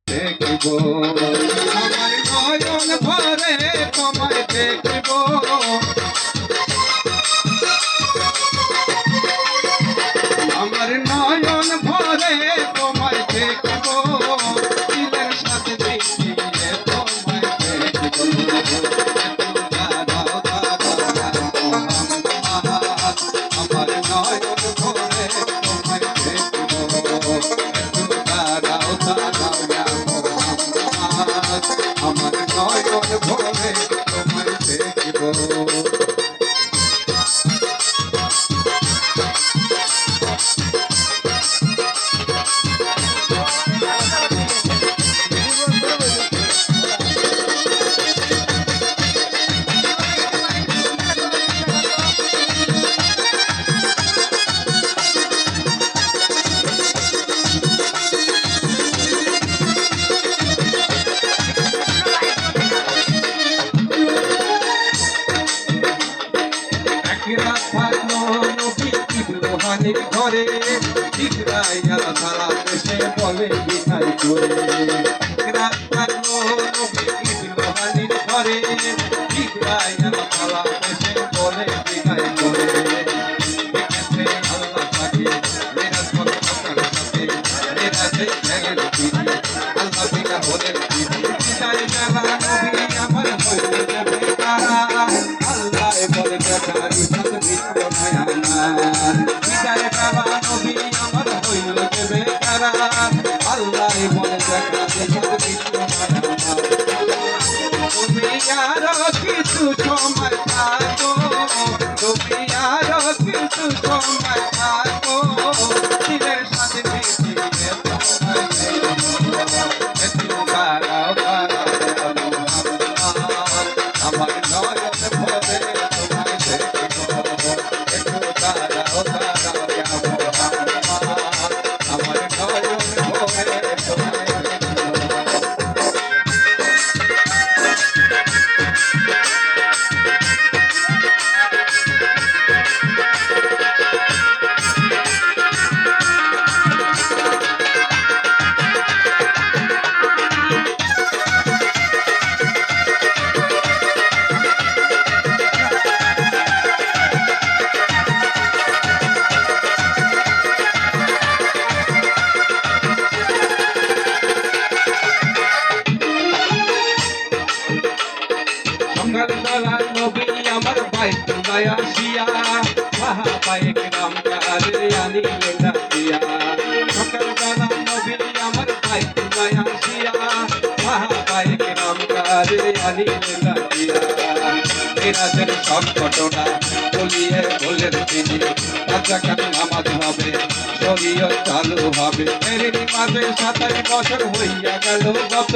দেখিব আমার নয়ন ভরে তোমায় দেখিব আমার নয়ন ভরে তোমায় দেখিব দিলের সাথে মিশিয়ে তোমায় দেখিব আমার নয়ন ভরে তোমায় দেখিব আমার নয়ন ভরে তোমায় দেখিব রোহানির ঘরে ইসরাইল সালাম এসে বলে বিদায় করে রাত থাকলো রোহানির ঘরে ইসরাইল সালাম এসে বলে বিদায় করে দেখেছে আল্লাহ তাকে মেরাজ করে সকাল সাথে মেরাজে গেলেন তিনি আল্লাহ বিনা হলেন তিনি বিদায় বেলা নবী আমার হয়ে যাবে তারা আল্লাহ বলে দেখার সাথে বিষ্ণু মায়ানা বিদায় বেলা নবী আমার হইল দেবে তারা আল্লাহ বলে দেখার সাথে বিষ্ণু মায়ানা তুমি আরো কিছু সময় থাকো তুমি আরো কিছু সময় থাকো দিনের সাথে মিশিয়ে আমার নয়ন ভরে তোমায় দেখিব একটু দাঁড়াও দাঁড়াও আমার নয়ন ভরে তোমায় সকালবেলা নবী আমার বাইতুল্লাহ আসিয়া সাহাবায়ে কেরাম কারে আনিলেন ডাকিয়া সকালবেলা নবী আমার বাইতুল্লাহ আসিয়া সাহাবায়ে কেরাম কারে আনিলেন ডাকিয়া মেরাজের সব ঘটনা বলিয়ে বললেন তিনি রাজাকার নামাজ হবে শরীয়ত চালু হবে এরই মাঝে 27 বছর হইয়া গেল গত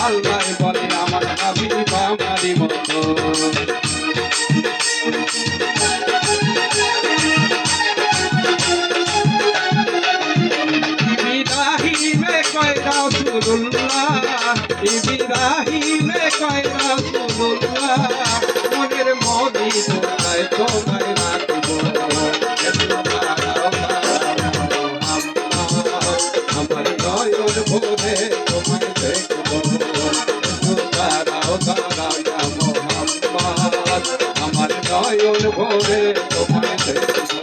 আল্লাহ বলে আমার নবী আমারই মতো ইব্রাহিমে কয় রাসূলুল্লাহ ইব্রাহিমে কয় রাসূলুল্লাহ মনের মনি তোরায় তোমায় রাখব আমার নয়ন ভরে তোমায় দেখব দাঁড়াও দাঁড়াও মোহাম্মদ আমার নয়ন ভরে তোমায় দেখব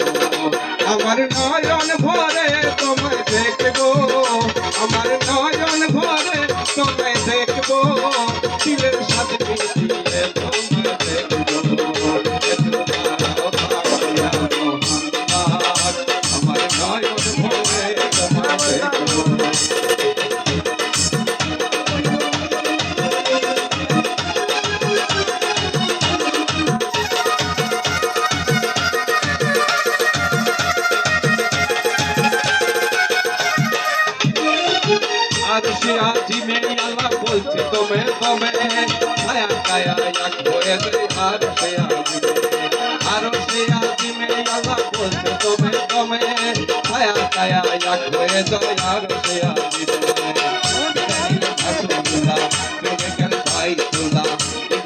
আমার নয়ন ভরে তোমায় দেখব আমার নয়ন ভরে তোমায় দেখব দিলের সাথে মিশিয়ে তোমায় দেখব আমার নয়ন ভরে তোমায় দেখব আরশে আজিমে আল্লাহ বলছে তোমে তোমে ছায়া ছায়া এক হয়ে যায় আরশে আজিমে আল্লাহ বলছে তোমে তোমে ছায়া ছায়া এক হয়ে যায় আরশে আজিমে রাসূলুল্লাহ চলে গেল বাইতুল্লাহ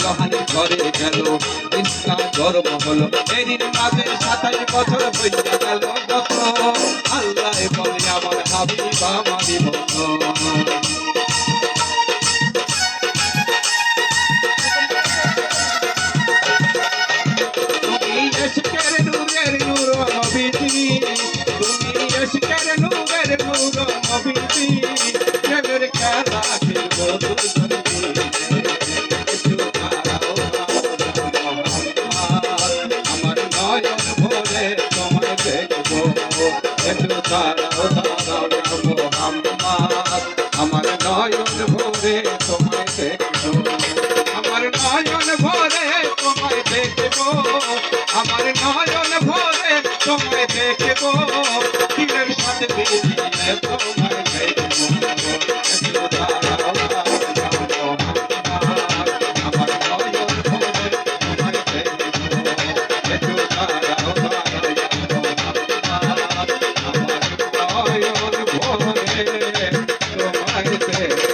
রোহানির ঘরে গেল ইসলাম জন্ম হলো এরই মাঝে 27 বছর হইয়া গেল যত আল্লাহ বলে আমার হাবিব আমারই মতো প্রেমের খেলা খেলবো দুজনে মিলে। একটু দাঁড়াও আমার নয়ন ভরে তোমায় দেখবো। একটু দাঁড়াও মোহাম্মদ আমার নয়ন ভরে তোমায় দেখবো। আমার নয়ন ভরে তোমায় দেখবো। আমার নয়ন ভরে তোমায় দেখবো। দিনের সাথে মিলিয়ে তোমায় দেখবো। একটু দাঁড়াও মোহাম্মদ আমার নয়ন ভরে তোমায় দেখবো। একটু দাঁড়াও মোহাম্মদ আমার নয়ন ভরে তোমায় দেখবো।